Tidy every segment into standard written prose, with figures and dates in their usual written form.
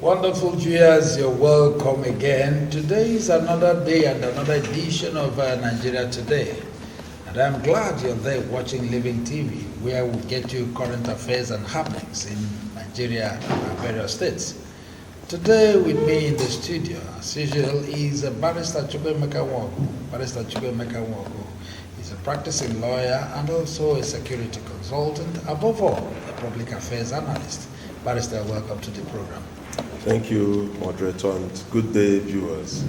Wonderful viewers, you're welcome again. Today is another day and another edition of Nigeria Today. And I'm glad you're there watching Living TV, where we get you current affairs and happenings in Nigeria and various states. Today with me in the studio, as usual, is Barrister Chukwuemeka Nwogu. Barrister Chukwuemeka Nwogu is a practicing lawyer and also a security consultant, above all, a public affairs analyst. Barrister, welcome to the program. Thank you, moderator, and good day, viewers.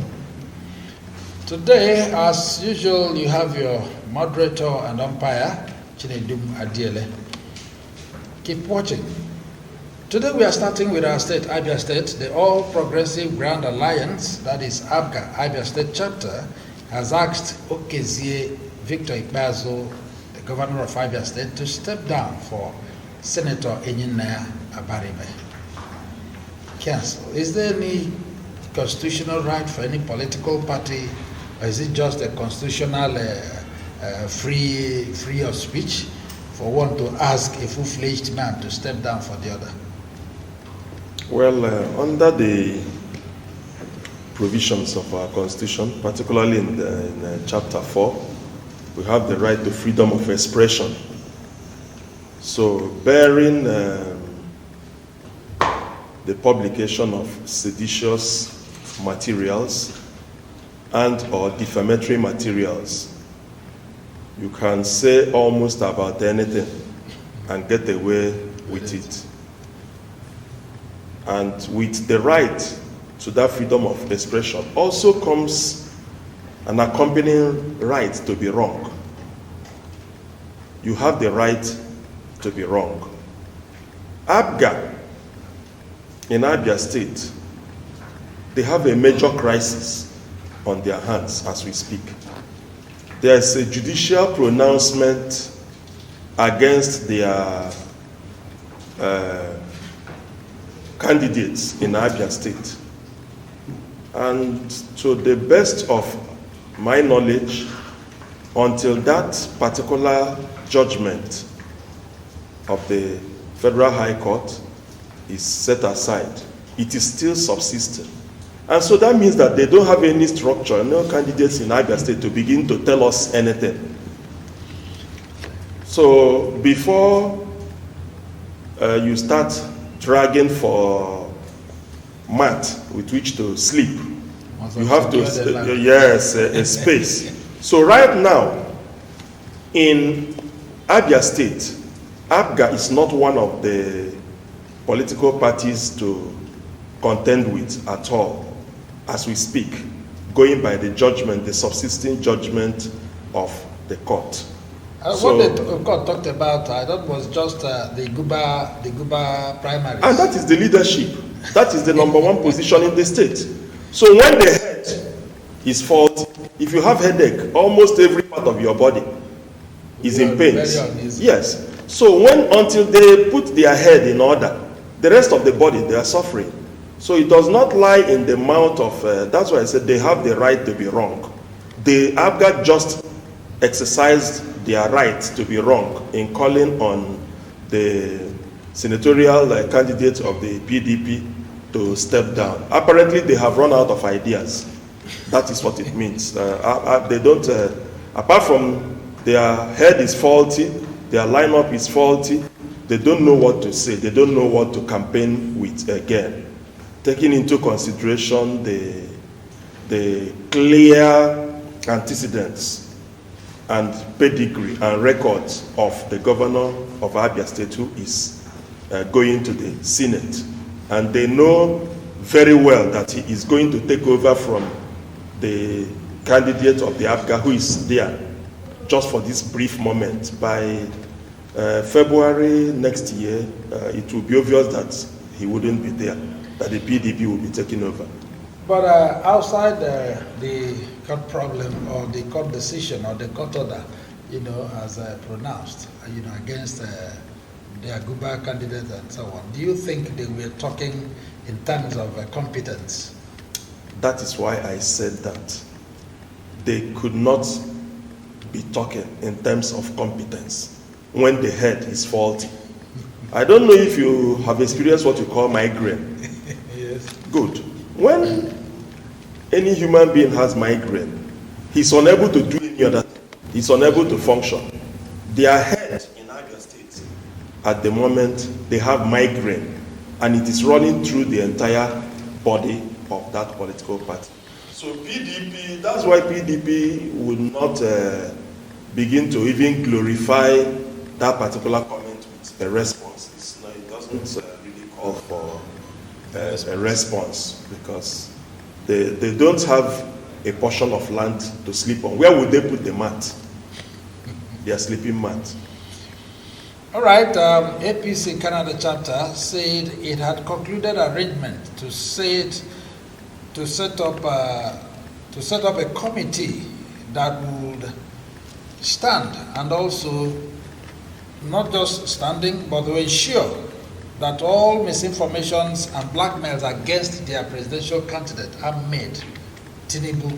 Today, as usual, you have your moderator and umpire, Chinedum Adiele. Keep watching. Today, we are starting with our state, Abia State. The All Progressive Grand Alliance, that is ABGA, Abia State Chapter, has asked Okezie Victor Ikpeazu, the governor of Abia State, to step down for Senator Enyinaya Abaribe. Cancel. Is there any constitutional right for any political party, or is it just a constitutional free of speech for one to ask a full-fledged man to step down for the other? Well, under the provisions of our constitution, particularly in chapter 4, we have the right to freedom of expression. So, bearing the publication of seditious materials and or defamatory materials, you can say almost about anything and get away with it. And with the right to that freedom of expression also comes an accompanying right to be wrong. You have the right to be wrong. ABGA in Abia State, they have a major crisis on their hands as we speak. There is a judicial pronouncement against their candidates in Abia State. And to the best of my knowledge, until that particular judgment of the Federal High Court is set aside, it is still subsisting. And so that means that they don't have any structure, no candidates in Abia State to begin to tell us anything. So before you start dragging for mat with which to sleep, you have to, a space. So right now, in Abia State, ABGA is not one of the political parties to contend with at all as we speak, going by the judgment, the subsisting judgment of the court. What the court talked about, I thought was just the Guba primaries. And that is the leadership. That is the number one position in the state. So when the head is faulty, if you have headache, almost every part of your body is in pain. Yes. So until they put their head in order, the rest of the body, they are suffering. So it does not lie in the mouth of, that's why I said they have the right to be wrong. The ABGA just exercised their right to be wrong in calling on the senatorial candidate of the PDP to step down. Apparently they have run out of ideas. That is what it means. They don't, apart from their head is faulty, their lineup is faulty, they don't know what to say, they don't know what to campaign with again. Taking into consideration the clear antecedents and pedigree and records of the governor of Abia State, who is going to the Senate. And they know very well that he is going to take over from the candidate of the APGA who is there just for this brief moment. By February next year, it will be obvious that he wouldn't be there, that the PDP will be taking over. But outside the court problem or the court decision or the court order, as pronounced, against the Aguba candidate and so on, do you think they were talking in terms of competence? That is why I said that they could not be talking in terms of competence when the head is faulty. I don't know if you have experienced what you call migraine. Yes. Good. When any human being has migraine, he's unable to do any other thing. He's unable to function. Their head in Abia State, at the moment, they have migraine, and it is running through the entire body of that political party. So PDP, that's why PDP would not begin to even glorify that particular comment with a response. It doesn't really call for a response, because they don't have a portion of land to sleep on. Where would they put the mat? Their sleeping mat. All right, APC Canada chapter said it had concluded arrangement to set up a committee that would stand, and also not just standing, but to ensure that all misinformations and blackmails against their presidential candidate, Ahmed Tinubu,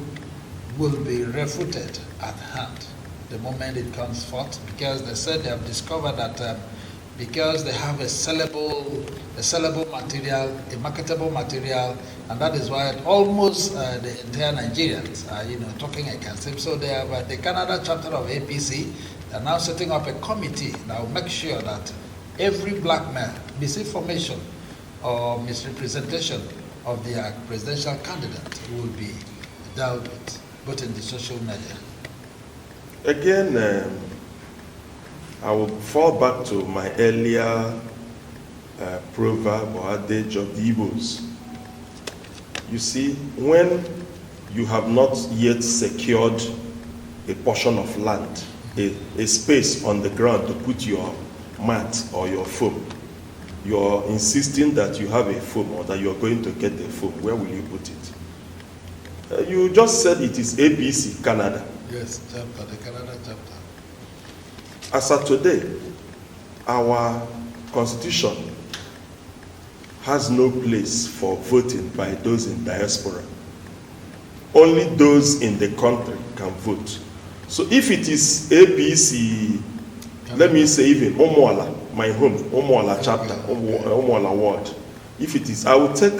will be refuted at hand the moment it comes forth, because they said they have discovered that because they have a sellable material, a marketable material, and that is why almost the entire Nigerians are talking against him. So they have the Canada chapter of APC. They are now setting up a committee that will make sure that every blackmail, misinformation, or misrepresentation of their presidential candidate will be dealt with, both in the social media. Again, I will fall back to my earlier proverb or adage of the Igbos. You see, when you have not yet secured a portion of land, a space on the ground to put your mat or your foam, you're insisting that you have a foam or that you're going to get a foam. Where will you put it? You just said it is APC Canada. Yes, chapter, the Canada chapter. As of today, our constitution has no place for voting by those in diaspora. Only those in the country can vote. So if it is APC, let me say even Omoala, my home, Omoala chapter, Omoala ward, if it is, I will take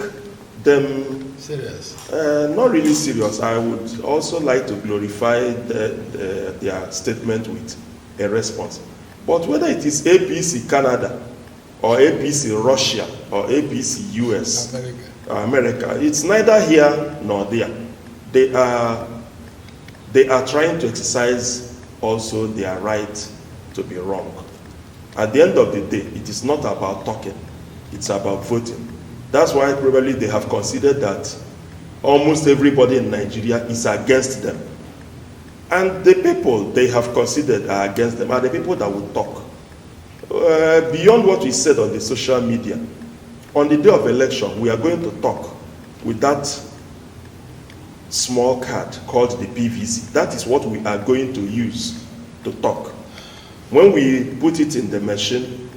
them serious. Not really serious. I would also like to glorify their statement with a response. But whether it is APC Canada or APC Russia or APC US, America, it's neither here nor there. They are trying to exercise also their right to be wrong. At the end of the day, it is not about talking, it's about voting. That's why probably they have considered that almost everybody in Nigeria is against them. And the people they have considered are against them are the people that will talk. Beyond what we said on the social media, on the day of election, we are going to talk with that small card called the PVC. That is what we are going to use to talk. When we put it in the machine,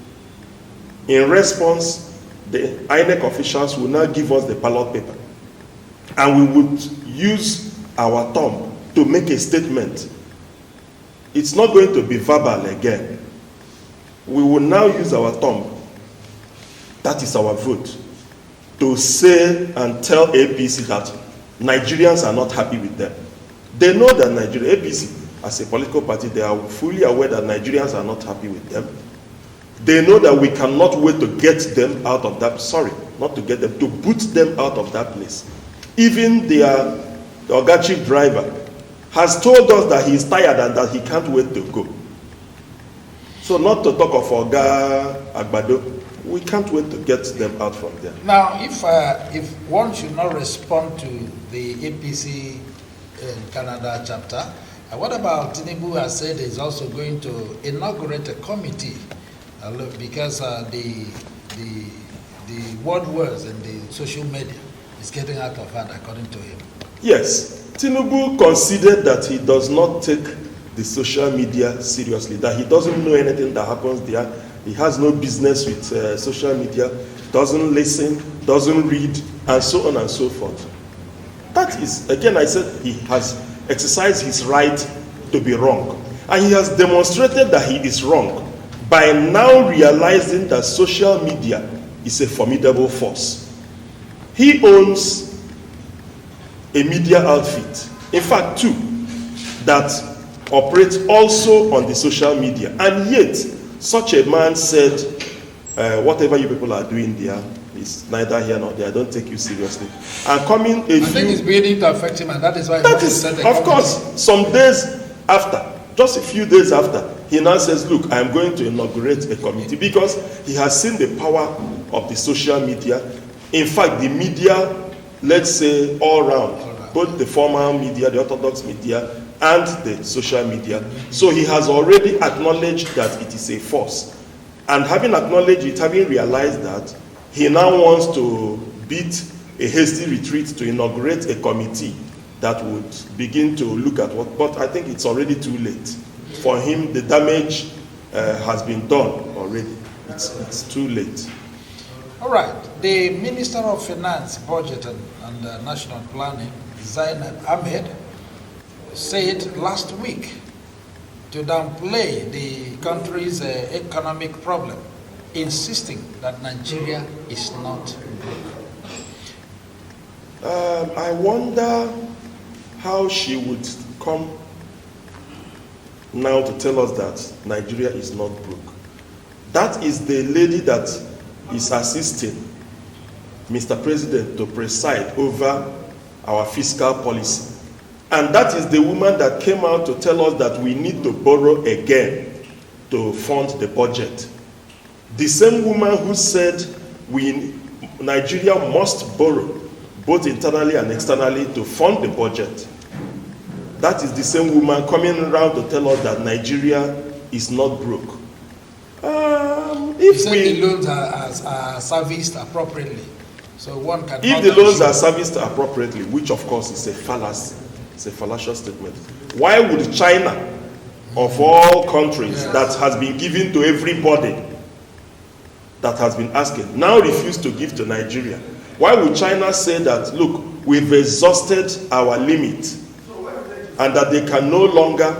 in response, the INEC officials will now give us the ballot paper, and we would use our thumb to make a statement. It's not going to be verbal again. We will now use our thumb, that is our vote, to say and tell APC that Nigerians are not happy with them. They know that Nigeria, APC, as a political party, they are fully aware that Nigerians are not happy with them. They know that we cannot wait to get them out of that, not to get them, to boot them out of that place. Even their Oga chief driver has told us that he is tired and that he can't wait to go. So not to talk of Oga Agbado, we can't wait to get them out from there. Now, if one should not respond to the APC Canada chapter, what about Tinubu has said is also going to inaugurate a committee because the word words in the social media is getting out of hand, according to him. Yes, Tinubu considered that he does not take the social media seriously, that he doesn't know anything that happens there. He has no business with social media, doesn't listen, doesn't read, and so on and so forth. That is, again, I said he has exercised his right to be wrong. And he has demonstrated that he is wrong by now realizing that social media is a formidable force. He owns a media outfit, in fact two, that operate also on the social media. And yet, such a man said, whatever you people are doing there is neither here nor there. I don't take you seriously. And coming I think it's beginning to affect him, and that is why that is, of course, some days after, just a few days after, he now says, look, I am going to inaugurate a committee, because he has seen the power of the social media. In fact, the media, let's say all around, both the formal media, the orthodox media, and the social media. So he has already acknowledged that it is a force. And having acknowledged it, having realized that, he now wants to beat a hasty retreat to inaugurate a committee that would begin to look at what, but I think it's already too late. For him, the damage has been done already. It's too late. All right. The Minister of Finance, Budget and National Planning, Zainab Ahmed, said last week to downplay the country's economic problem, insisting that Nigeria is not broke. I wonder how she would come now to tell us that Nigeria is not broke. That is the lady that is assisting Mr. President to preside over our fiscal policy. And that is the woman that came out to tell us that we need to borrow again to fund the budget. The same woman who said Nigeria must borrow, both internally and externally, to fund the budget. That is the same woman coming around to tell us that Nigeria is not broke. If the loans are serviced appropriately, so one can. If the loans are serviced appropriately, which of course is a fallacy, it's a fallacious statement. Why would China, of all countries, that has been given to everybody, that has been asking, now refuse to give to Nigeria? Why would China say that, look, we've exhausted our limit and that they can no longer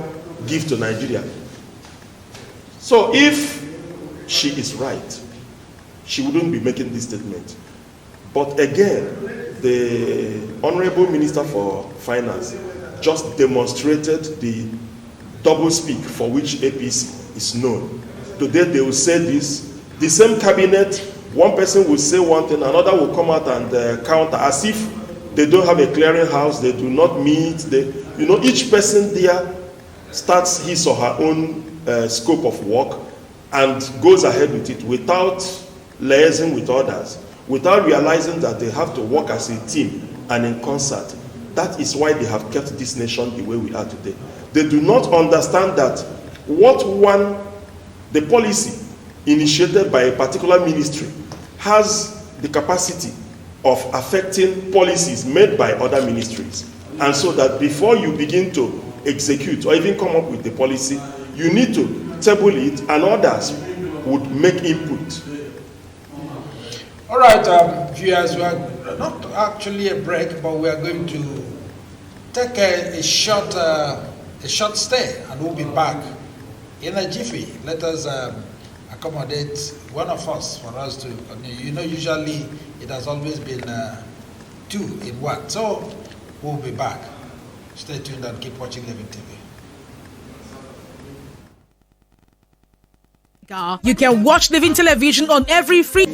give to Nigeria? So if she is right, she wouldn't be making this statement. But again, the Honorable Minister for Finance just demonstrated the doublespeak for which APC is known. Today they will say this, the same cabinet, one person will say one thing, another will come out and counter, as if they don't have a clearinghouse, they do not meet. Each person there starts his or her own scope of work and goes ahead with it without liaising with others, without realizing that they have to work as a team and in concert. That is why they have kept this nation the way we are today. They do not understand that the policy initiated by a particular ministry has the capacity of affecting policies made by other ministries. And so that before you begin to execute or even come up with the policy, you need to table it and others would make input. All right, viewers, we are not actually a break, but we are going to take a short stay, and we'll be back in a jiffy. Let us accommodate one of us for us to, usually it has always been two in one. So we'll be back. Stay tuned and keep watching Living TV. You can watch Living Television on every free.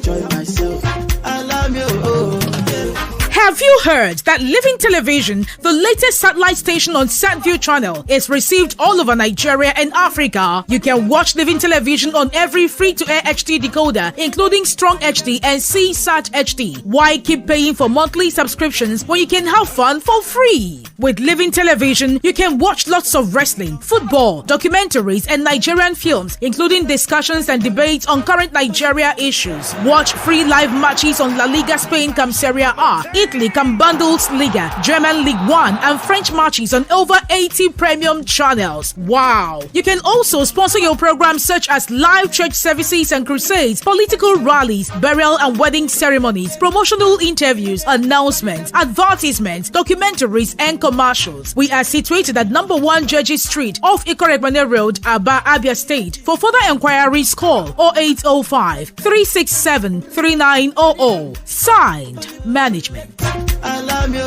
Have you heard that Living Television, the latest satellite station on SatView channel, is received all over Nigeria and Africa? You can watch Living Television on every free-to-air HD decoder, including Strong HD and CSAT HD. Why keep paying for monthly subscriptions when you can have fun for free? With Living Television, you can watch lots of wrestling, football, documentaries, and Nigerian films, including discussions and debates on current Nigeria issues. Watch free live matches on La Liga Spain come Serie A, Italy come Bundesliga, German League 1, and French matches on over 80 premium channels. Wow! You can also sponsor your programs such as live church services and crusades, political rallies, burial and wedding ceremonies, promotional interviews, announcements, advertisements, documentaries, and commercials. We are situated at number 1 Judges Street off Ikoregbane Road, Aba, Abia State. For further enquiries, call 0805 367 3900. Signed, Management. I love you.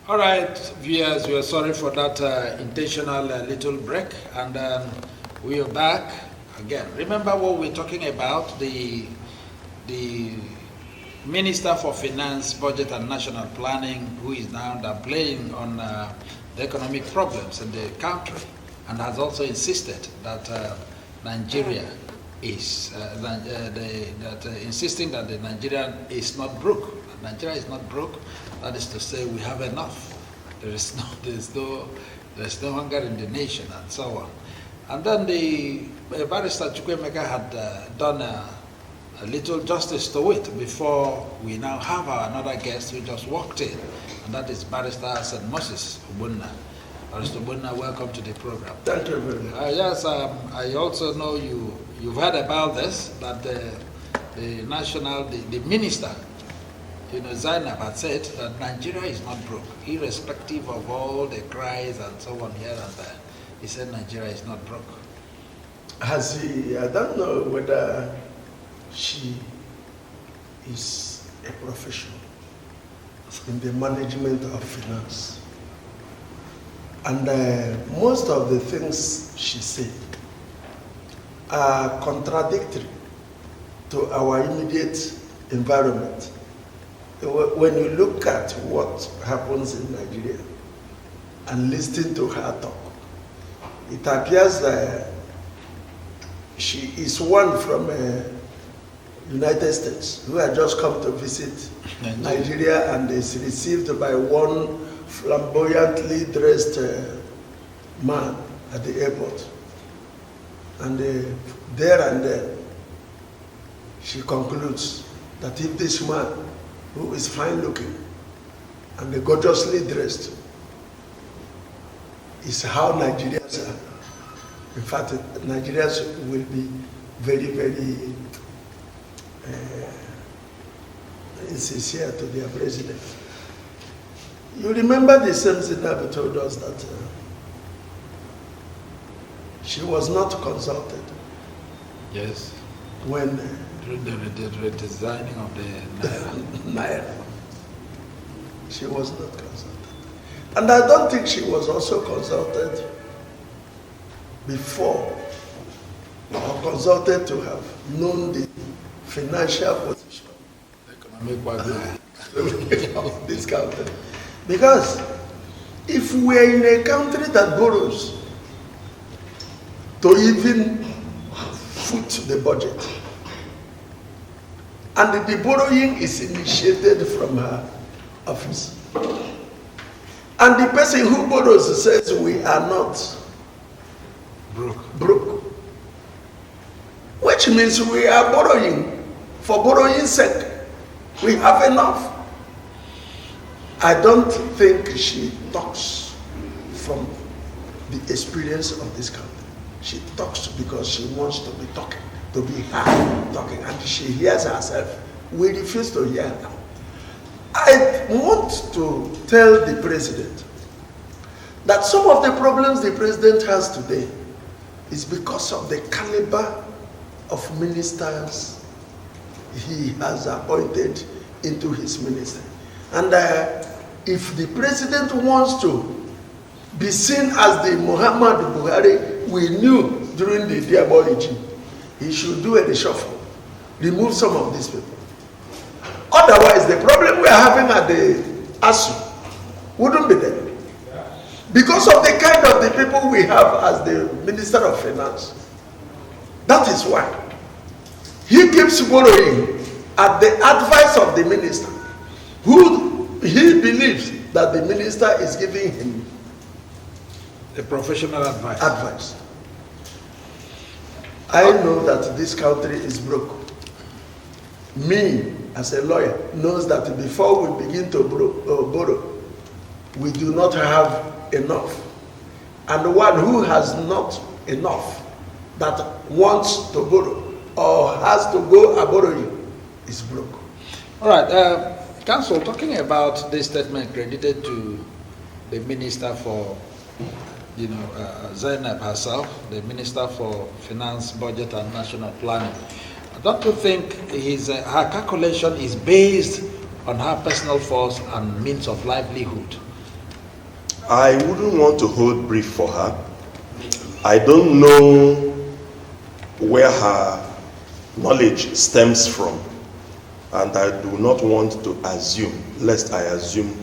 All right, viewers, we are sorry for that intentional little break, and we are back again. Remember what we're talking about, the Minister for Finance, Budget and National Planning, who is now playing on the economic problems in the country, and has also insisted that Nigeria is, insisting that the Nigerian is not broke. Nigeria is not broke. That is to say, we have enough. There's no hunger in the nation, and so on. And then the barrister Chukwemeka had done a little justice to it before we now have another guest who just walked in, and that is Barrister St. Moses Ubunna. Barrister Ubunna, welcome to the program. Thank you very much. Yes, I also know you've heard about this, that the minister, Zainab had said that Nigeria is not broke, irrespective of all the cries and so on here and there. He said Nigeria is not broke. I don't know whether she is a professional in the management of finance. And most of the things she said are contradictory to our immediate environment. When you look at what happens in Nigeria and listen to her talk, it appears that she is one from United States, who had just come to visit Nigeria, and is received by one flamboyantly dressed man at the airport. And there and then, she concludes that if this man, who is fine looking and gorgeously dressed, is how Nigerians are, in fact, Nigerians will be very, very insincere to their president. You remember the same Zainab told us that she was not consulted. Yes. When During the redesigning of the Naira. She was not consulted. And I don't think she was also consulted before, or consulted to have known the financial position of this country. Because if we're in a country that borrows to even foot the budget, and the borrowing is initiated from her office, and the person who borrows says we are not broke, which means we are borrowing for borrowing's sake. We have enough. I don't think she talks from the experience of this country. She talks because she wants to be talking, to be heard talking, and she hears herself. We refuse to hear her. I want to tell the president that some of the problems the president has today is because of the caliber of ministers he has appointed into his ministry. And if the president wants to be seen as the Muhammad Buhari we knew during the diabology, he should do a reshuffle, remove some of these people. Otherwise, the problem we are having at the ASU wouldn't be there. Because of the kind of the people we have as the Minister of Finance. That is why he keeps borrowing at the advice of the minister, who he believes that the minister is giving him a professional advice. I know that this country is broke. Me, as a lawyer, knows that before we begin to borrow, we do not have enough. And the one who has not enough, that wants to borrow or has to go a borrowing, is broke. All right, Council, talking about this statement credited to the Minister for, Zainab herself, the Minister for Finance, Budget and National Planning, don't you think her calculation is based on her personal force and means of livelihood? I wouldn't want to hold brief for her. I don't know where her knowledge stems from, and I do not want to assume, lest I assume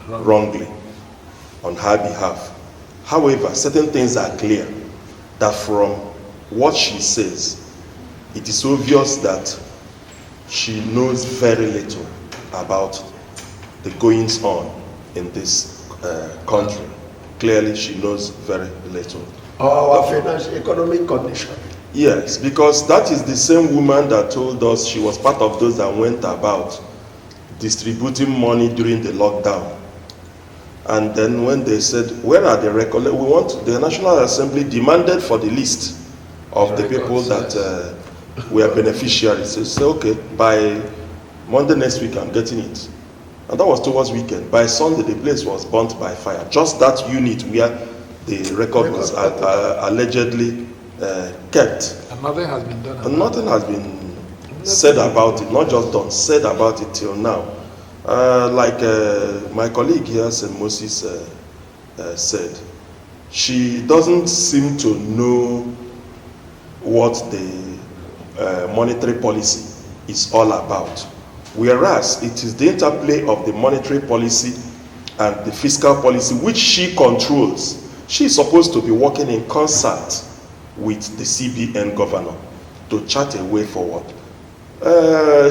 wrongly on her behalf. However, certain things are clear, that from what she says, it is obvious that she knows very little about the goings on in this country. Clearly, she knows very little. Our financial economic condition. Yes, because that is the same woman that told us she was part of those that went about distributing money during the lockdown. And then when they said, where are the records? We want, the National Assembly demanded for the list of the people that were beneficiaries. They said, okay, by Monday next week, I'm getting it. And that was towards weekend. By Sunday, the place was burnt by fire. Just that unit where the record was allegedly kept. And nothing has been done. And nothing has been said about it, not just done, said about it till now. Like my colleague here, St. Moses, said, she doesn't seem to know what the monetary policy is all about. Whereas it is the interplay of the monetary policy and the fiscal policy which she controls. She is supposed to be working in concert with the CBN governor to chart a way forward.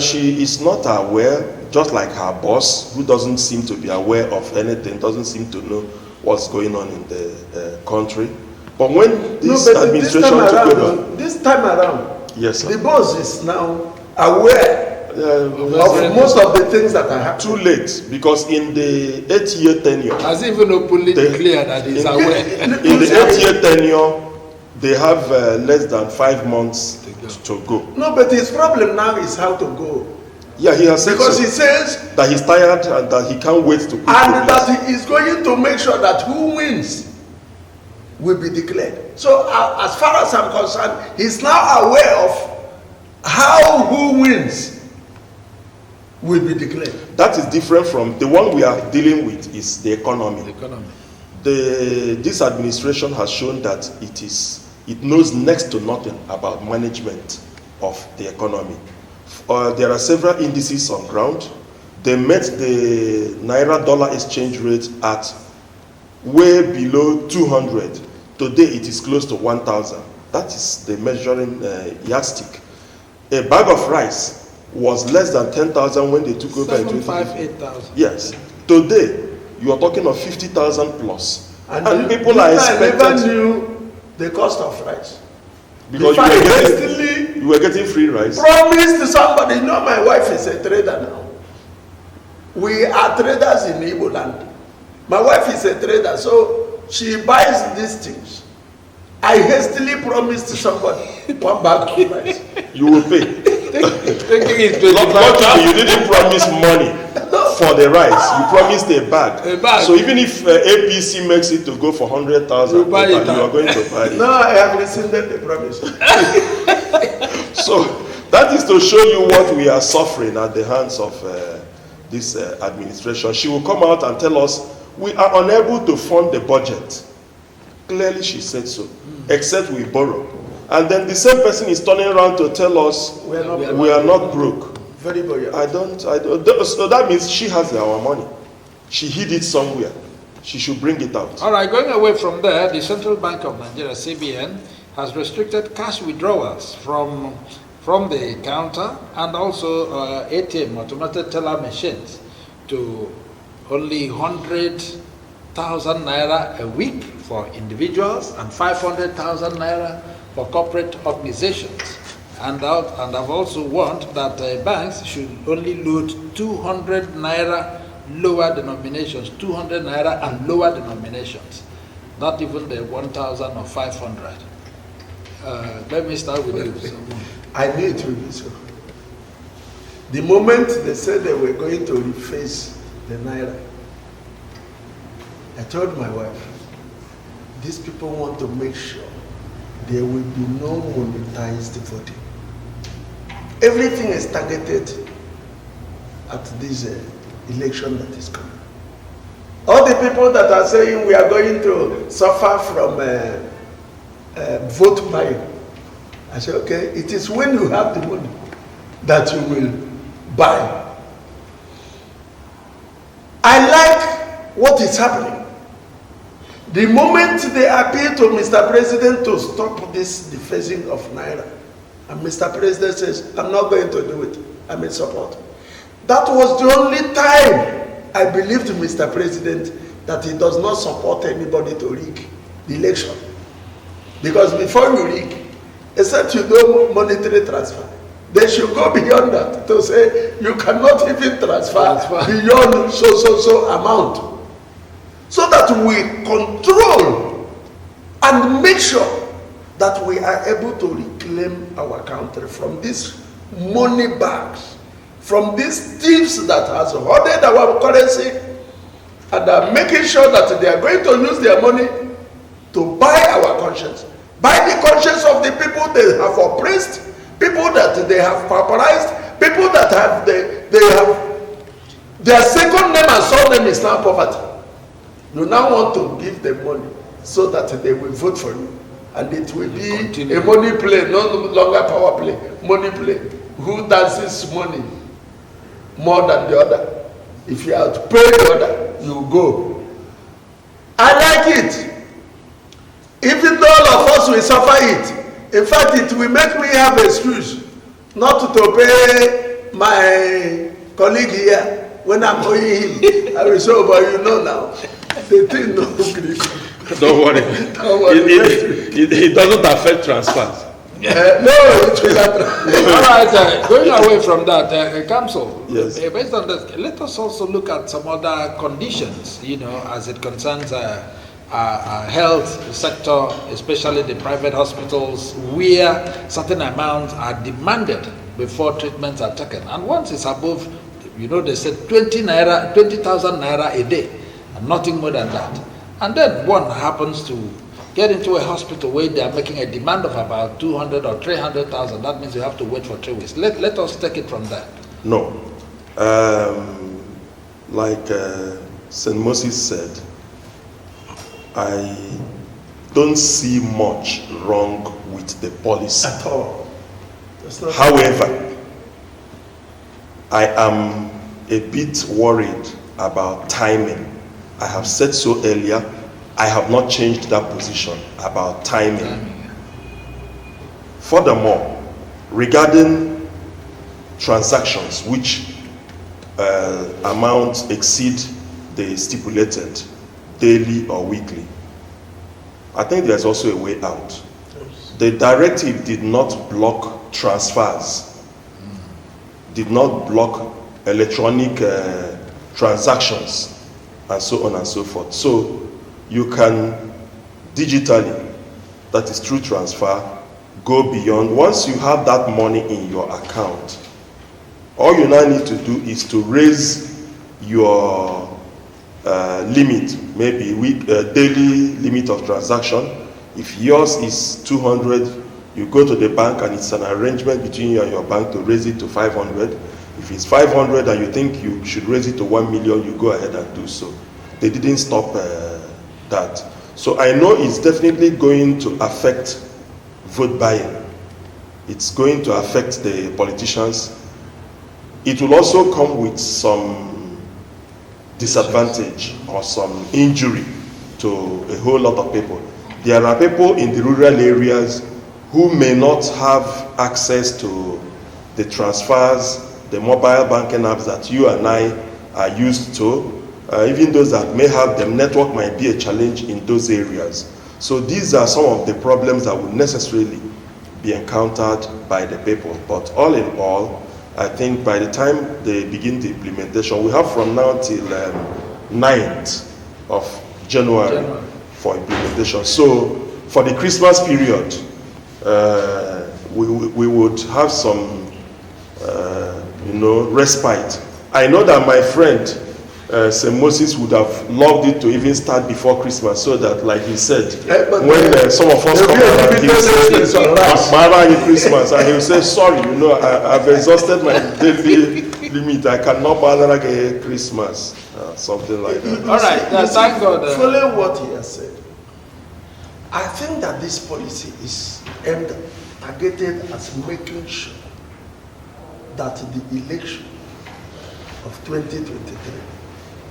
She is not aware, just like her boss, who doesn't seem to be aware of anything, doesn't seem to know what's going on in the country. But when this administration took over, this time around, yes, sir. The boss is now aware of most of the things that are happening. Too late, because in the 8-year tenure, has even openly declared that he's aware. In the 8-year tenure, they have less than 5 months to go. No, but his problem now is how to go. Yeah, he has said because so, he says that he's tired and that he can't wait to quit. And that he is going to make sure that who wins will be declared. So as far as I'm concerned, he's now aware of how who wins will be declared. That is different from the one we are dealing with is the economy. This administration has shown that it knows next to nothing about management of the economy. There are several indices on ground. They met the Naira-dollar exchange rate at way below 200. Today it is close to 1,000. That is the measuring yardstick. A bag of rice was less than 10,000 when they took over in 8,000. Yes. Today, you are talking of 50,000 plus. And people I are expected... never knew the cost of rice. Because you were getting free rice. Promised to somebody, you know, my wife is a trader now. We are traders in Igbo land. My wife is a trader, so she buys these things. I hastily promised to somebody 1 bag of rice. You will pay. Luckily, you didn't promise money for the rice. You promised a bag. So even if APC makes it to go for 100,000, you are going to buy it. No, I have rescinded the promise. So that is to show you what we are suffering at the hands of this administration. She will come out and tell us we are unable to fund the budget. Clearly she said so, except we borrow. And then the same person is turning around to tell us we are not broke. Very buoyant. I don't. So that means she has our money. She hid it somewhere. She should bring it out. All right, going away from there, the Central Bank of Nigeria, CBN, has restricted cash withdrawals from the counter and also ATM, automated teller machines, to only 100,000 naira a week for individuals and 500,000 naira for corporate organizations. And I've also warned that banks should only load 200 naira lower denominations, 200 naira and lower denominations, not even the 1,000 or 500. Let me start with you. I knew it would be so. The moment they said they were going to reface the naira, I told my wife, these people want to make sure there will be no monetized voting. Everything is targeted at this election that is coming. All the people that are saying we are going to suffer from vote buying, I say, okay, it is when you have the money that you will buy. I like what is happening. The moment they appeal to Mr. President to stop this defacing of Naira, and Mr. President says, I'm not going to do it, I'm in support. That was the only time I believed Mr. President that he does not support anybody to rig the election. Because before you rig, except you do monetary transfer, they should go beyond that to say you cannot even transfer beyond so amount. So that we control and make sure that we are able to reclaim our country from these money bags, from these thieves that has hoarded our currency and are making sure that they are going to use their money to buy our conscience, buy the conscience of the people they have oppressed, people that they have pauperized, people that have their second name and surname is now poverty. You now want to give them money so that they will vote for you. And it will be a money play, no longer power play, money play. Who dances money more than the other? If you have to pay the other, you go. I like it. Even though all of us will suffer it, in fact, it will make me have an excuse not to pay my colleague here when I'm owing him. I will show, but you know now, the thing no Greek. Don't worry. It doesn't affect transfers. No, it will not. All right, going away from that, Council, yes. Based on this, let us also look at some other conditions, as it concerns health sector, especially the private hospitals, where certain amounts are demanded before treatments are taken. And once it's above, they said 20,000 naira a day, and nothing more than that. And then one happens to get into a hospital where they are making a demand of about 200 or 300,000. That means you have to wait for 3 weeks. Let us take it from there. No. Like St. Moses said, I don't see much wrong with the policy. At all. However, I am a bit worried about timing. I have said so earlier. I have not changed that position about timing. Furthermore, regarding transactions which amounts exceed the stipulated daily or weekly, I think there's also a way out. The directive did not block transfers, did not block electronic transactions, and so on and so forth. So you can digitally, that is through transfer, go beyond. Once you have that money in your account, all you now need to do is to raise your limit, maybe daily limit of transaction. If yours is 200, you go to the bank and it's an arrangement between you and your bank to raise it to 500. If it's 500 and you think you should raise it to 1 million, you go ahead and do so. They didn't stop that. So I know it's definitely going to affect vote buying. It's going to affect the politicians. It will also come with some disadvantage or some injury to a whole lot of people. There are people in the rural areas who may not have access to the transfers, the mobile banking apps that you and I are used to. Even those that may have them, network might be a challenge in those areas. So these are some of the problems that will necessarily be encountered by the people. But all in all, I think by the time they begin the implementation, we have from now till 9th of January for implementation. So for the Christmas period, we would have some, respite. I know that my friend, St. Moses, would have loved it to even start before Christmas, so that, like he said, when some of us come around, he will say, Mara Christmas, and he will say, sorry, I've exhausted my daily limit, I cannot bother again Christmas, something like that. All right, thank God. Following what he has said, I think that this policy is targeted as making sure that the election of 2023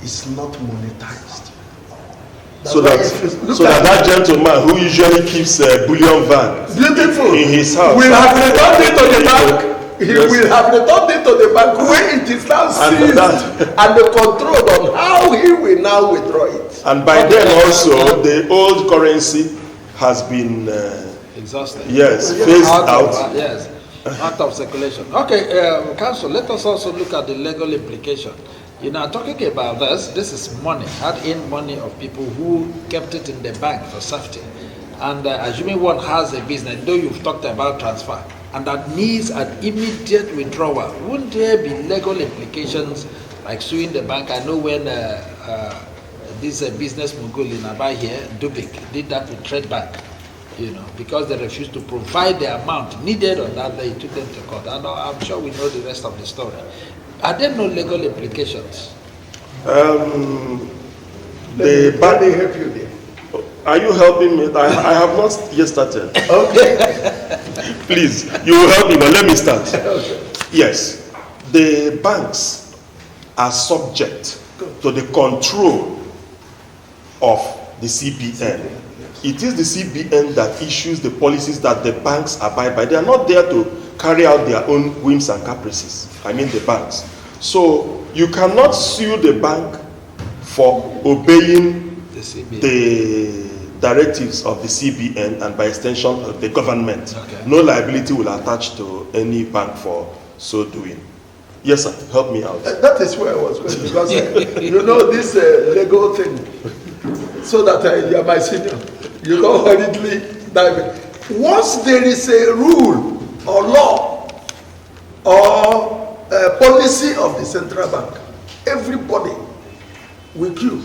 is not monetized. So that gentleman who usually keeps a bullion van in his house will have returned it to the bank. He will have returned it to the bank when it is now seized and the control on how he will now withdraw it. And by then also the old currency has been exhausted. Yes, phased out. Yes, out of circulation. Okay, Council, let us also look at the legal implication. Talking about this is money, hard-earned money of people who kept it in the bank for safety. And assuming one has a business, though you've talked about transfer, and that needs an immediate withdrawal, wouldn't there be legal implications like suing the bank? I know when this business mogul in Aba here, Dubik, did that with Trade Bank, because they refused to provide the amount needed on that day, took them to court. And I'm sure we know the rest of the story. Are there no legal implications? Let me help you there. Are you helping me? I have not yet started. Okay. Please, you will help me, but let me start. Okay. Yes, the banks are subject to the control of the CBN. It is the CBN that issues the policies that the banks abide by. They are not there to carry out their own whims and caprices. I mean the banks. So you cannot sue the bank for obeying the directives of the CBN and by extension of the government. Okay. No liability will attach to any bank for so doing. Yes, sir. Help me out. That is where I was going, because you know this Lego thing, so that you are my senior. You don't hurriedly dive in. Once there is a rule or law or policy of the central bank, everybody will queue.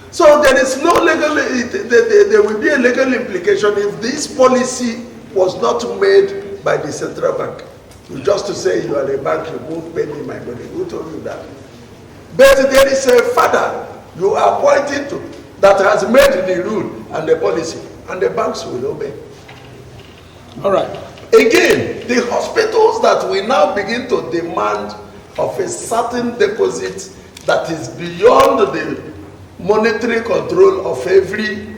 So there is no legal, there will be a legal implication if this policy was not made by the central bank. Just to say you are a bank, you won't pay me my money. Who told you that? But there is a father you are pointing to that has made the rule and the policy, and the banks will obey. All right. Again, the hospitals that we now begin to demand of a certain deposit that is beyond the monetary control of every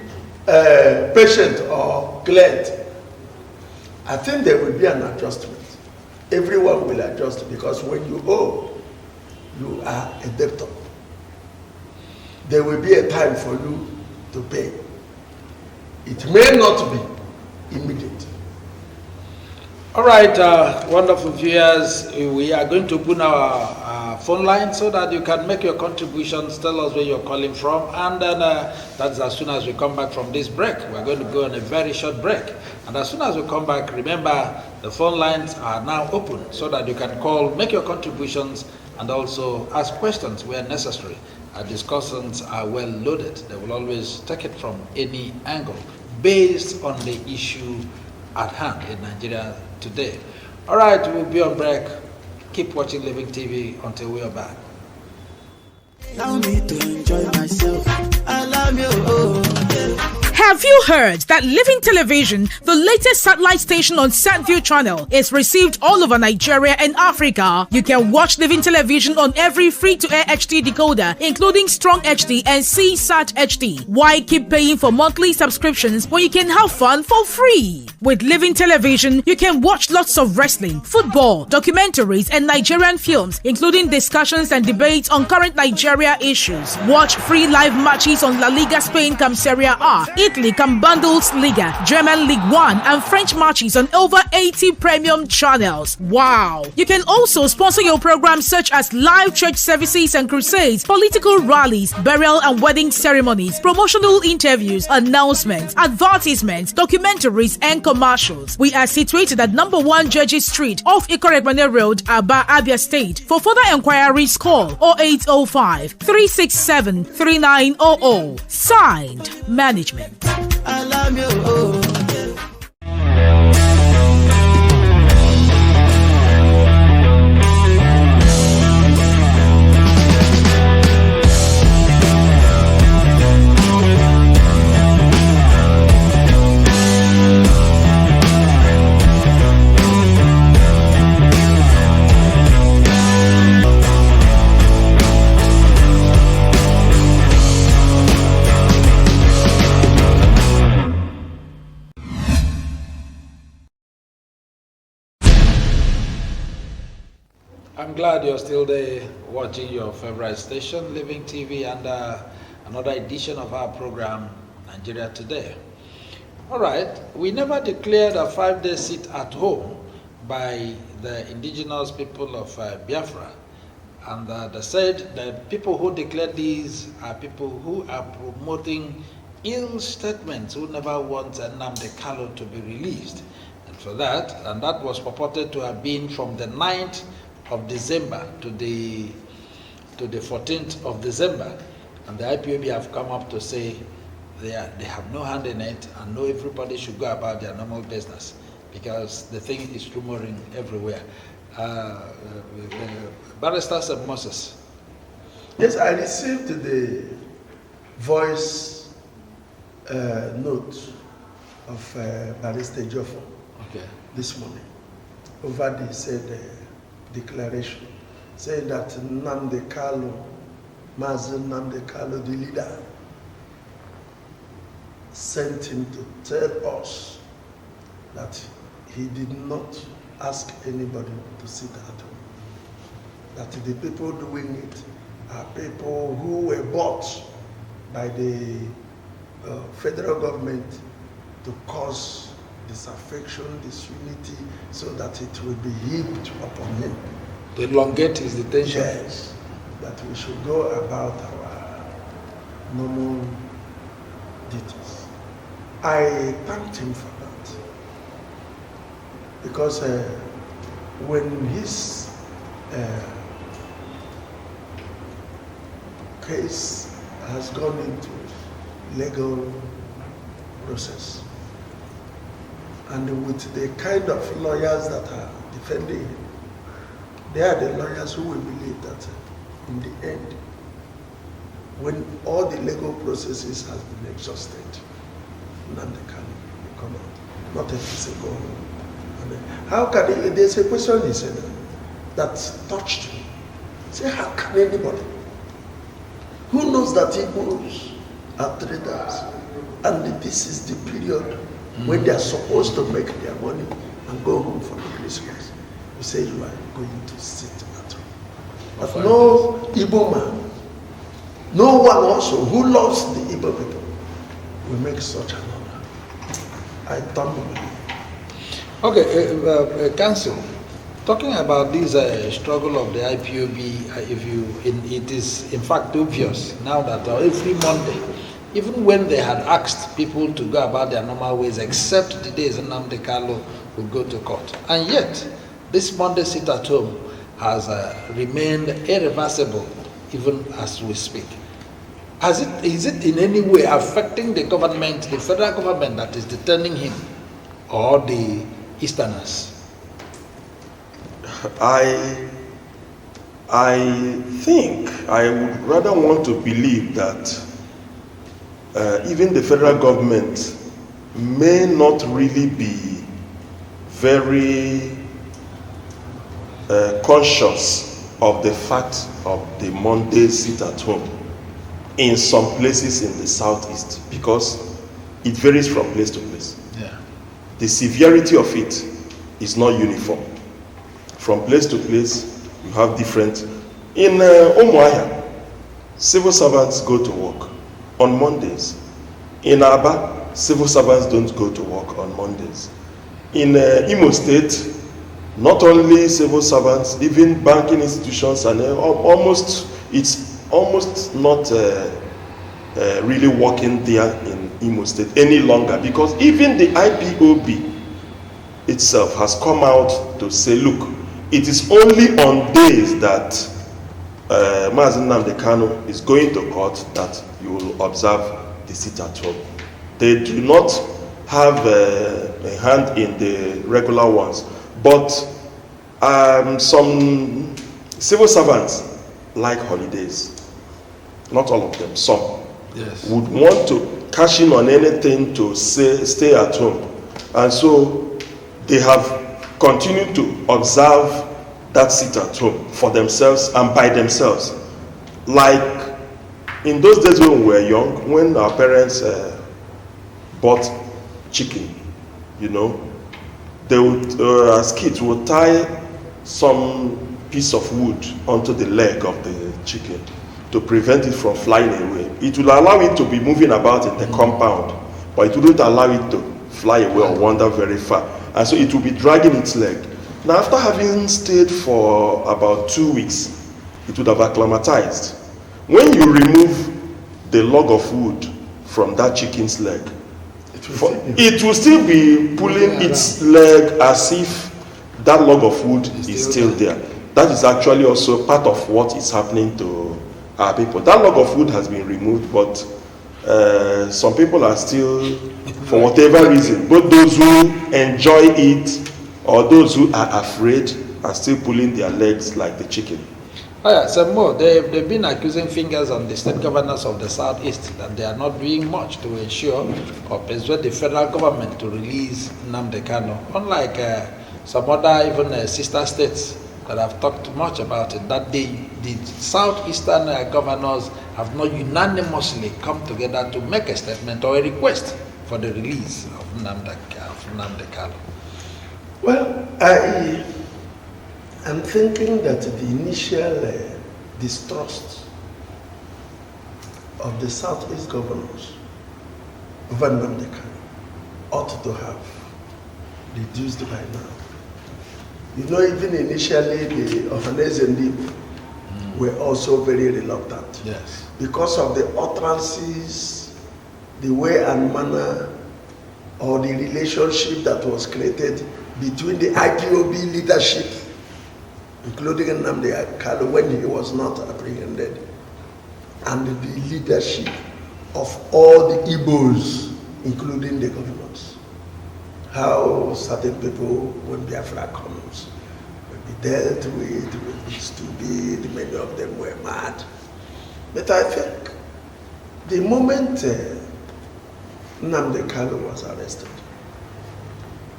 patient or client, I think there will be an adjustment. Everyone will adjust, because when you owe, you are a debtor. There will be a time for you to pay. It may not be immediate. All right, wonderful viewers, we are going to open our phone line so that you can make your contributions, tell us where you're calling from, and then that's as soon as we come back from this break. We're going to go on a very short break, and as soon as we come back, remember the phone lines are now open so that you can call, make your contributions, and also ask questions where necessary. Our discussions are well loaded. They will always take it from any angle based on the issue at hand in Nigeria today. All right, we'll be on break. Keep watching Living TV until we are back. Allow me to enjoy myself. I love you. Oh, yeah. Have you heard that Living Television, the latest satellite station on SatView channel, is received all over Nigeria and Africa? You can watch Living Television on every free-to-air HD decoder, including Strong HD and CSAT HD. Why keep paying for monthly subscriptions when you can have fun for free? With Living Television, you can watch lots of wrestling, football, documentaries, and Nigerian films, including discussions and debates on current Nigeria issues. Watch free live matches on La Liga Spain come Serie A, Italy come Bundesliga, German League 1, and French matches on over 80 premium channels. Wow! You can also sponsor your programs such as live church services and crusades, political rallies, burial and wedding ceremonies, promotional interviews, announcements, advertisements, documentaries, and commercials. We are situated at number 1 Judges Street off Ikorekwane Road, Aba, Abia State. For further enquiries, call 0805 367 3900. Signed, Management. I love you. Oh, yeah. I'm glad you're still there watching your favorite station, Living TV, and another edition of our program, Nigeria Today. All right, we never declared a 5-day sit at home by the indigenous people of Biafra. And they said that people who declared these are people who are promoting ill statements, who never want Nnamdi Kanu to be released. And for that, and that was purported to have been from the 9th of December to the 14th of December, and the IPOB have come up to say they have no hand in it, and no, everybody should go about their normal business because the thing is rumoring everywhere. Barrister St. Moses. Yes, I received the voice note of Barrister Joffo this morning over the said declaration saying that Nnamdi Kanu, Mazi Nnamdi Kanu, the leader, sent him to tell us that he did not ask anybody to sit at home. That the people doing it are people who were bought by the federal government to cause disaffection, disunity, so that it will be heaped upon him. To elongate his detention. Yes, that we should go about our normal duties. I thanked him for that, because when his case has gone into legal process, and with the kind of lawyers that are defending him, they are the lawyers who will believe that in the end, when all the legal processes has been exhausted, Nnamdi Kanu will come out. Not a single one. How can he, there's a question he said that touched me. He said, how can anybody who knows that Igbos are traders, and this is the period when they are supposed to make their money and go home for the Christmas, you say you are going to sit at home? But no Igbo man, no one also who loves the Igbo people will make such an honor. I don't believe. Okay, Council, talking about this struggle of the IPOB, it is in fact obvious now that every Monday, even when they had asked people to go about their normal ways, except the days Nnamdi Kanu would go to court, and yet this Monday sit at home has remained irreversible even as we speak. Is it in any way affecting the government, the federal government, that is detaining him, or the Easterners? I think I would rather want to believe that even the federal government may not really be very conscious of the fact of the Monday sit at home in some places in the southeast, because it varies from place to place. Yeah. The severity of it is not uniform. From place to place, you have different. In Umuahia, civil servants go to work on Mondays. In Aba, civil servants don't go to work on Mondays. In Imo State, not only civil servants, even banking institutions, and it's almost not really working there in Imo State any longer, because even the IPOB itself has come out to say, look, it is only on days that Mazi Nnamdi Kanu is going to court that you will observe the sit at home. They do not have a hand in the regular ones, but some civil servants like holidays. Not all of them, some. Yes. Would want to cash in on anything to stay at home, and so they have continued to observe that sit at home for themselves and by themselves. Like in those days when we were young, when our parents bought chicken, you know, they would, as kids, would tie some piece of wood onto the leg of the chicken to prevent it from flying away. It will allow it to be moving about in the compound, but it wouldn't allow it to fly away or wander very far. And so it will be dragging its leg. Now, after having stayed for about 2 weeks, it would have acclimatized. When you remove the log of wood from that chicken's leg, it will still be pulling its leg as if that log of wood is still there. That is actually also part of what is happening to our people. That log of wood has been removed, but some people are still, for whatever reason, both those who enjoy it or those who are afraid, are still pulling their legs like the chicken. Oh yeah, some more. They've been accusing fingers on the state governors of the southeast that they are not doing much to ensure or persuade the federal government to release Nnamdi Kanu. Unlike some other even sister states that have talked much about it, that the southeastern governors have not unanimously come together to make a statement or a request for the release of Nnamdi Kanu. Well, I am thinking that the initial distrust of the Southeast governors over Nnamdi Kanu ought to have reduced by now. You know, even initially the Ohanese and Igbo were also very reluctant. Yes. Because of the utterances, the way and manner, or the relationship that was created between the IPOB leadership, including Nnamdi Kanu when he was not apprehended, and the leadership of all the Igbos, including the governors. How certain people, when Biafra comes, will be dealt with, will be stupid, many of them were mad. But I think the moment Nnamdi Kanu was arrested,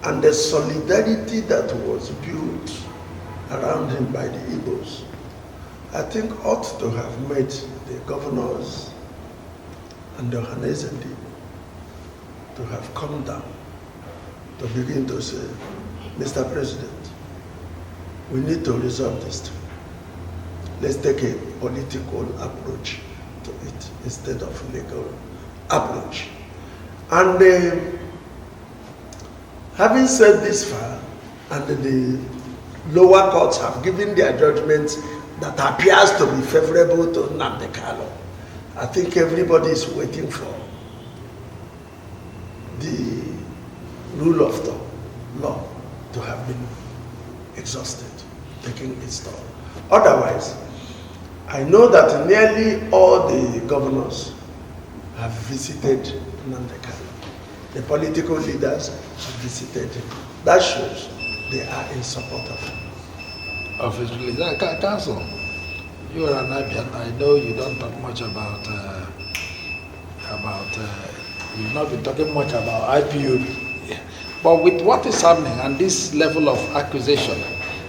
and the solidarity that was built around him by the Igbos, I think ought to have made the governors and the Ohanese and Igbo to have come down, to begin to say, Mr. President, we need to resolve this thing. Let's take a political approach to it instead of legal approach. And having said this far, and the lower courts have given their judgments that appears to be favorable to Nnamdi Kanu, I think everybody is waiting for the rule of law to have been exhausted, taking its toll. Otherwise, I know that nearly all the governors have visited Nnamdi Kanu. The political leaders have visited him. That shows they are in support of him. Of his release. Council, you are an Ibian. I know you don't talk much about you've not been talking much about IPOB. But with what is happening and this level of accusation,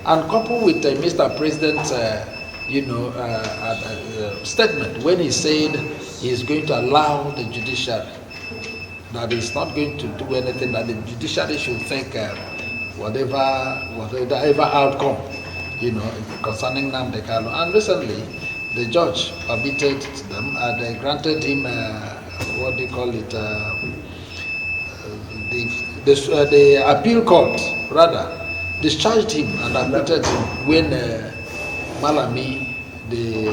and coupled with Mr. President's statement when he said he is going to allow the judiciary, that he's not going to do anything, that the judiciary should think whatever outcome, concerning Nnamdi Kanu. And recently, the judge permitted them, they granted him, the appeal court, rather, discharged him and acquitted him when Malami, the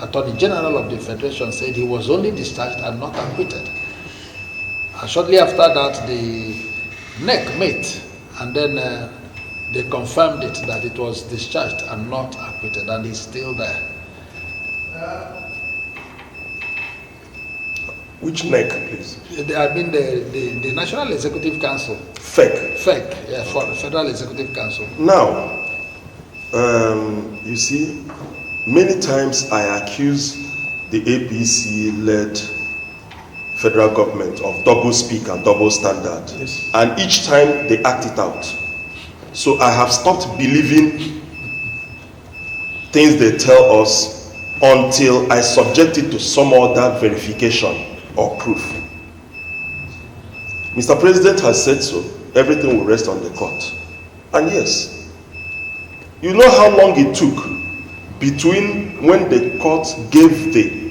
Attorney General of the Federation, said he was only discharged and not acquitted. And shortly after that, the NEC met, and then they confirmed it that it was discharged and not acquitted, and he's still there. Which NEC, please? I mean the National Executive Council. FEC, yeah, for the Federal Executive Council. Now, you see, many times I accuse the APC-led federal government of double speak and double standard. Yes. And each time they act it out. So I have stopped believing things they tell us until I subject it to some other verification or proof. Mr. President has said so. Everything will rest on the court. And yes, you know how long it took between when the court gave the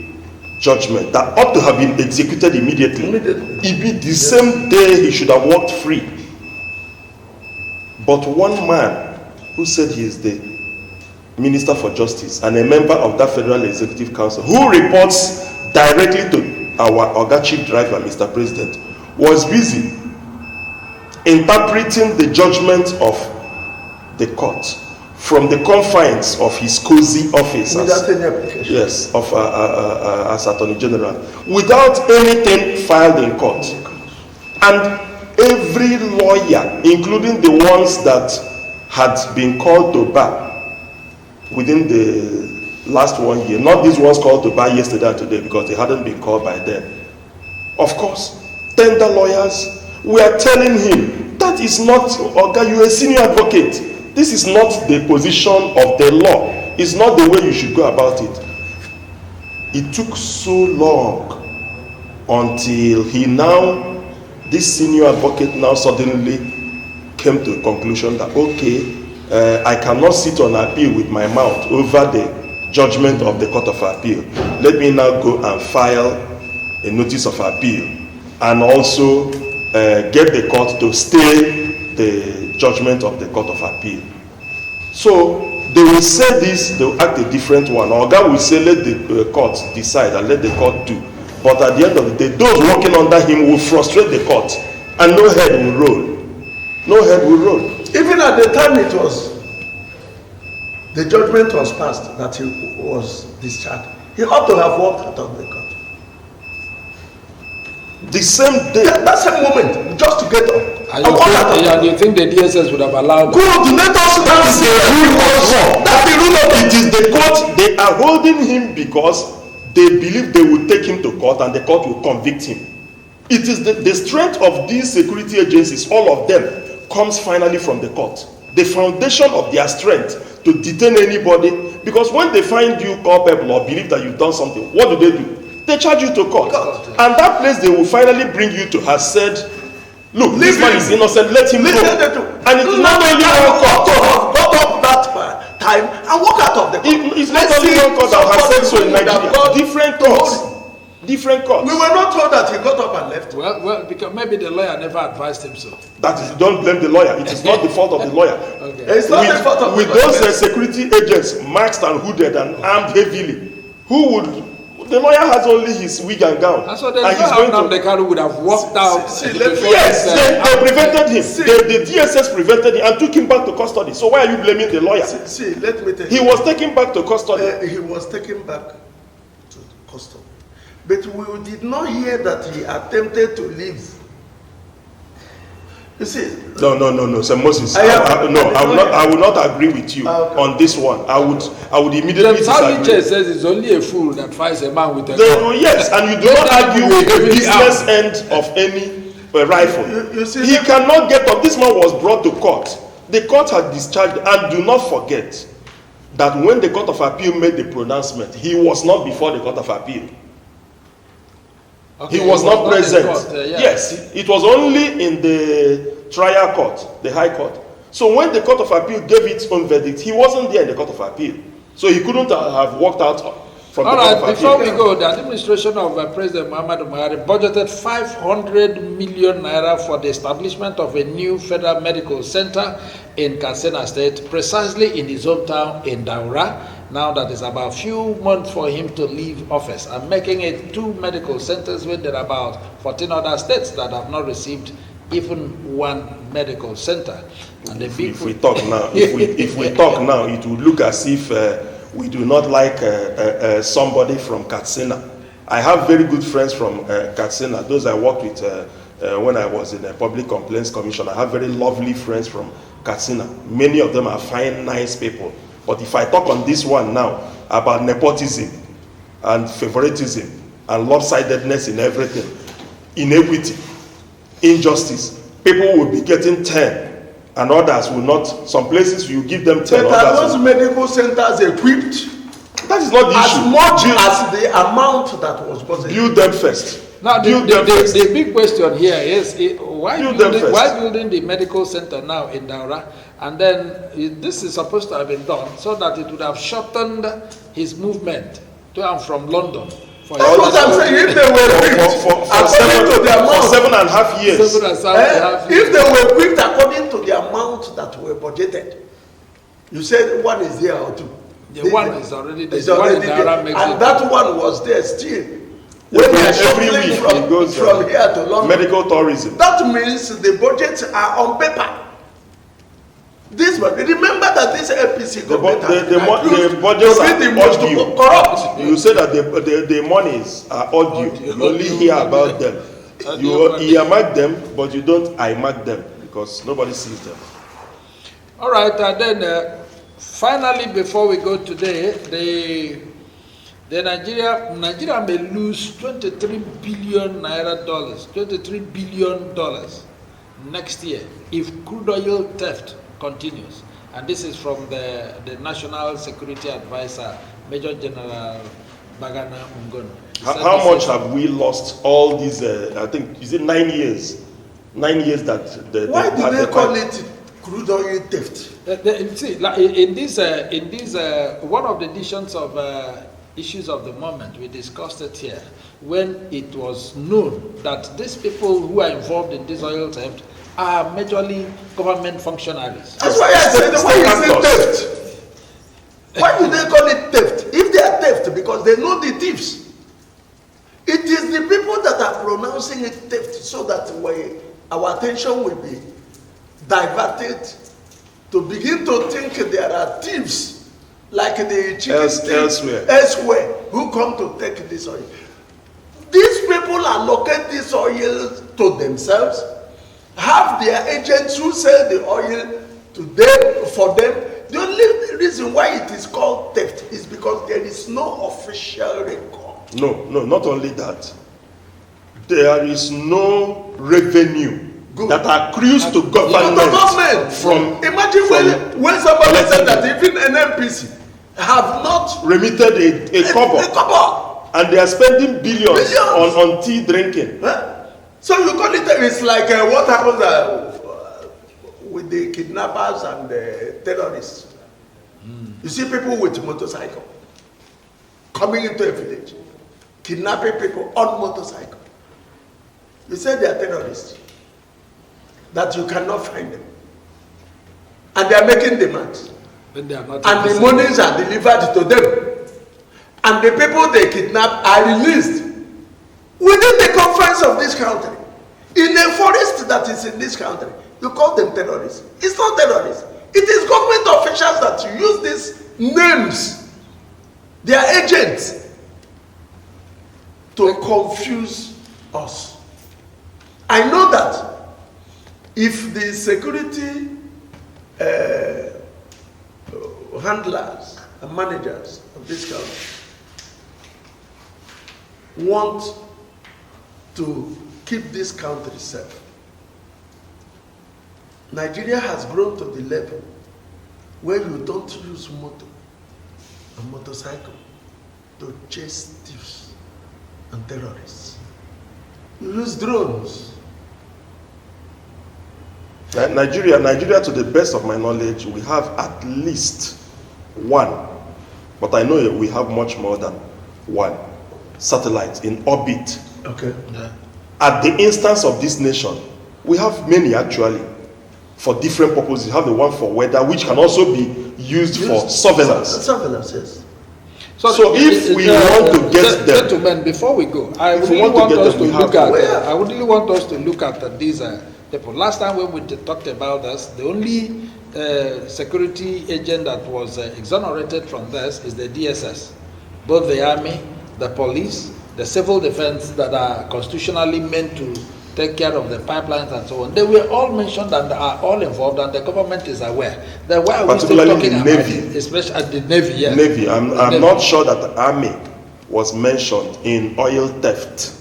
judgment that ought to have been executed immediately. The same day he should have walked free. But one man who said he is the Minister for Justice and a member of that Federal Executive Council, who reports directly to our Oga Chief Driver, Mr. President, was busy interpreting the judgment of the court from the confines of his cozy office Without any application. Yes, as Attorney General, without anything filed in court. And every lawyer, including the ones that had been called to bar within the last 1 year, not these ones called to bar yesterday and today because they hadn't been called by them. Of course, tender lawyers were telling him, that is not, Oga, you're a senior advocate. This is not the position of the law. It's not the way you should go about it. It took so long until this senior advocate now suddenly came to a conclusion that, okay, I cannot sit on appeal with my mouth over the judgment of the Court of Appeal. Let me now go and file a notice of appeal and also get the court to stay the judgment of the Court of Appeal. So they will say this, they will act a different one. Or God will say, let the court decide and let the court do. But at the end of the day, those working under him will frustrate the court and no head will roll. No head will roll. Even at the time the judgment was passed that he was discharged, he ought to have walked out of the court. The same day. That same moment, just to get up. And you think the DSS would have allowed good, let us now see that's the rule of it. Is the court, they are holding him because they believe they will take him to court and the court will convict him. It is the strength of these security agencies, all of them, comes finally from the court. The foundation of their strength to detain anybody, because when they find you culpable or believe that you've done something, what do? They charge you to court. And that place they will finally bring you to has said, look, this man is innocent, let him go. And it is not only one court to have got up that time and walk out of the court. It's not only one court that has said so in Nigeria. Different courts. Different courts. We were not told that he got up and left. Well, because maybe the lawyer never advised him so. That is, don't blame the lawyer. It is not the fault of the lawyer. Okay. It's not the fault of the lawyer. With those security agents masked and hooded and armed heavily, who would? The lawyer has only his wig and gown. And so the car would have walked out. Yes, they prevented him. The DSS prevented him and took him back to custody. So why are you blaming the lawyer? See, let me tell you. He was taken back to custody. He was taken back to custody. But we did not hear that he attempted to leave. You see? No, Sir Moses. I will not agree with you on this one. I would immediately disagree. Says it's only a fool that fights a man with a gun. Yes, and you do not argue with the business end of any rifle. You see, he cannot get up. This man was brought to court. The court had discharged, and do not forget that when the Court of Appeal made the pronouncement, he was not before the Court of Appeal. Okay, he was not present. Yes, it was only in the trial court, the High Court. So when the Court of Appeal gave its own verdict, he wasn't there in the Court of Appeal. So he couldn't have walked out from the Court of Appeal. Before we go, the administration of President Muhammadu Buhari budgeted 500 million naira for the establishment of a new federal medical center in Katsina State, precisely in his hometown in Daura. Now that is about a few months for him to leave office, and making it 2 medical centers when there are about 14 other states that have not received even one medical center. And if we talk now, it will look as if we do not like somebody from Katsina. I have very good friends from Katsina. Those I worked with when I was in a public complaints commission. I have very lovely friends from Katsina. Many of them are fine, nice people. But if I talk on this one now about nepotism and favoritism and lopsidedness in everything, inequity, injustice, people will be getting 10 and others will not. Some places you give them 10. But are those medical centers equipped? That is not the issue. As much as the amount that was budgeted. Build them first. Now, the big question here is why building the medical center now in Daura? And then this is supposed to have been done so that it would have shortened his movement to and from London. That's what I'm saying. If they were equipped according to the amount, for 7.5 years. If they were equipped according to the amount that were budgeted, you said one is there or 2. The one is already there. And that one was there still. Every week it goes from here to London. Medical tourism. That means the budgets are on paper. Remember that this APC government the budgets are corrupt. You say that the monies are audio. You only hear about them. You earmark them, but you don't mark them because nobody sees them. All right, and then finally, before we go today, the Nigeria may lose $23 billion $23 billion next year if crude oil theft continues. And this is from the National Security Advisor, Major General Bagana Ungon. How much have we lost all these, I think, is it 9 years 9 years that Why do they call it crude oil theft? See, like in this, one of the editions of Issues of the Moment, we discussed it here, when it was known that these people who are involved in this oil theft are majorly government functionaries. That's why I said, why is it theft? Why do they call it theft? If they are theft, because they know the thieves. It is the people that are pronouncing it theft so that our attention will be diverted to begin to think there are thieves like the chicken elsewhere who come to take this oil. These people allocate this oil to themselves, have their agents who sell the oil to them for them. The only reason why it is called theft is because there is no official record. No, not only that. There is no revenue that accrues to government. Imagine when somebody said that even an NPC have not remitted a kobo, and they are spending billions. on tea drinking. Huh? So you call it, it's like what happens with the kidnappers and the terrorists. You see people with motorcycle coming into a village, kidnapping people on motorcycle. You say they are terrorists, that you cannot find them, and they are making demands, But they are not, and the monies are delivered to them, and the people they kidnap are released within the confines of this country, in a forest that is in this country. You call them terrorists. It's not terrorists. It is government officials that use these names, their agents, to confuse us. I know that if the security handlers and managers of this country want to keep this country safe, Nigeria has grown to the level where you don't use motor and motorcycle to chase thieves and terrorists. You use drones. Nigeria, to the best of my knowledge, we have at least one, but I know we have much more than one satellite in orbit. Okay. Yeah. At the instance of this nation, we have many actually for different purposes. You have the one for weather, which can also be used for surveillance. Surveillance, yes. So if we want to get them, gentlemen, before we go, I would really want us to look at these people. Last time when we talked about this, the only security agent that was exonerated from this is the DSS. Both the army, the police, the civil defense that are constitutionally meant to take care of the pipelines and so on. They were all mentioned and are all involved, and the government is aware. Then why are we still talking about it? Especially at the Navy, yes. Navy. I'm not sure that the army was mentioned in oil theft.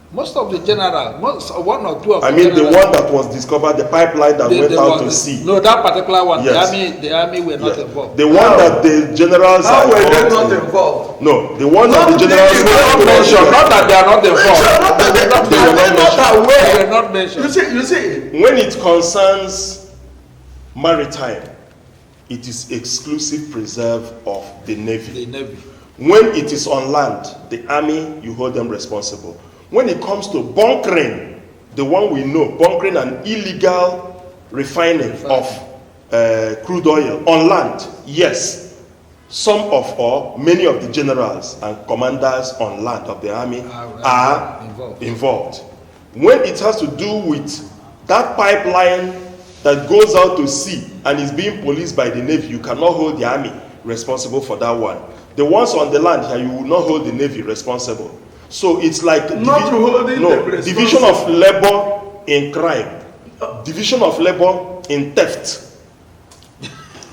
Most of the general, one or two of the one that was discovered, the pipeline that went out to sea. No, that particular one, yes. the army were not involved. The one that the generals How were they not involved? No, the one that the generals were not mentioned. Not that they are not involved. They were not mentioned. You see, when it concerns maritime, it is exclusive preserve of the Navy. The Navy. When it is on land, the army, you hold them responsible. When it comes to bunkering, the one we know, bunkering and illegal refining of crude oil on land, yes, some of or many of the generals and commanders on land of the army are involved. When it has to do with that pipeline that goes out to sea and is being policed by the Navy, you cannot hold the army responsible for that one. The ones on the land here, you will not hold the Navy responsible. So it's like division of labor in crime, division of labor in theft.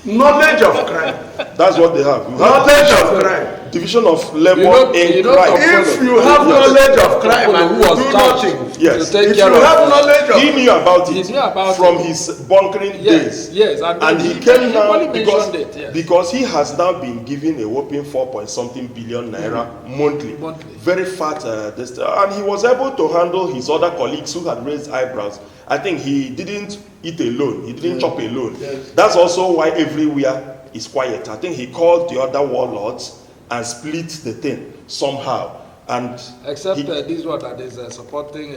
Knowledge of crime. That's what they have. Knowledge of crime. Division of labor in crime. If you have knowledge of crime and you do nothing, yes. If you have knowledge of, he knew about it from his bunkering days. Yes, and he came now because he has now been given a whopping 4-something billion naira monthly. Very fat, and he was able to handle his other colleagues who had raised eyebrows I think he didn't eat alone. He didn't chop alone. Yes. That's also why everywhere is quiet. I think he called the other warlords and split the thing somehow. And except this one that is supporting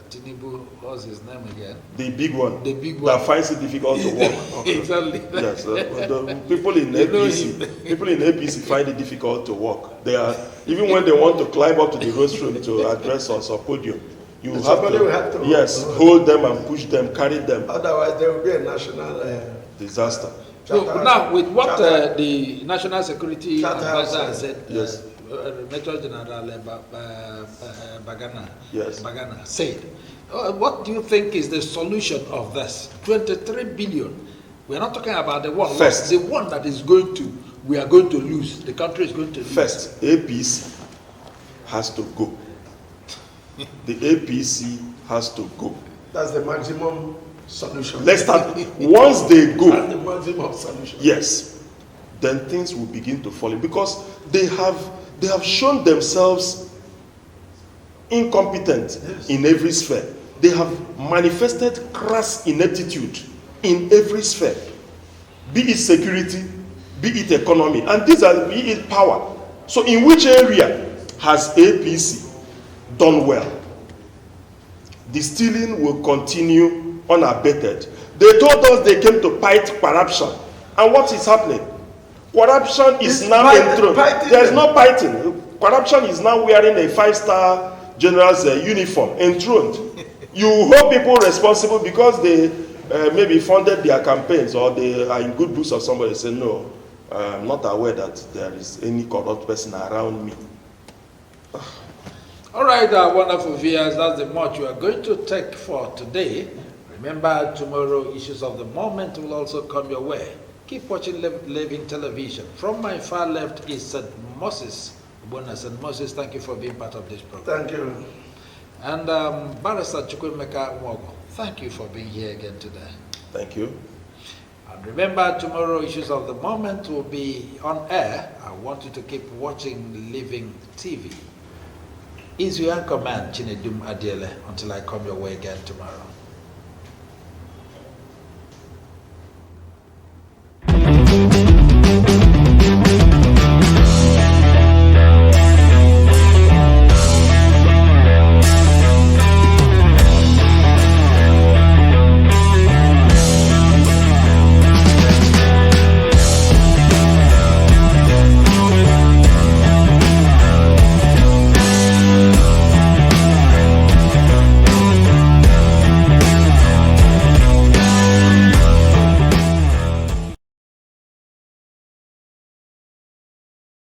Tinubu, what's his name again? The big one. The big one that finds it difficult to walk. Okay. Exactly. Yes, the people in APC find it difficult to walk. They are, even when they want to climb up to the rostrum to address us or podium, you have to, yes, hold them and push them, carry them. Otherwise, there will be a national disaster. So now, with what the National Security Advisor has said, yes. Major General Bagana, yes. Bagana said, what do you think is the solution of this? 23 billion. We're not talking about the one. First, the one that is going to, we are going to lose. The country is going to lose. First, APC has to go. The APC has to go. That's the maximum solution. Let's start. Once they go, that's the maximum solution. Yes, then things will begin to fall in, because they have shown themselves incompetent in every sphere. They have manifested crass ineptitude in every sphere, be it security, be it economy, and be it power. So in which area has APC done well? The stealing will continue unabated. They told us they came to fight corruption, and what is happening? Corruption is now enthroned. There is no fighting. Corruption is now wearing a 5-star general's uniform, enthroned. You hold people responsible because they maybe funded their campaigns, or they are in good books of somebody. Say, no, I'm not aware that there is any corrupt person around me. All right, wonderful viewers, that's the much you are going to take for today. Remember, tomorrow, issues of the moment will also come your way. Keep watching Living Television. From my far left is St. Moses Bonus. And Moses, thank you for being part of this program. Thank you. And Barrister Chukwemeka Mwogo, thank you for being here again today. Thank you. And remember, tomorrow, issues of the moment will be on air. I want you to keep watching Living TV. Is your anchor man, Chinedum Adiele, until I come your way again tomorrow.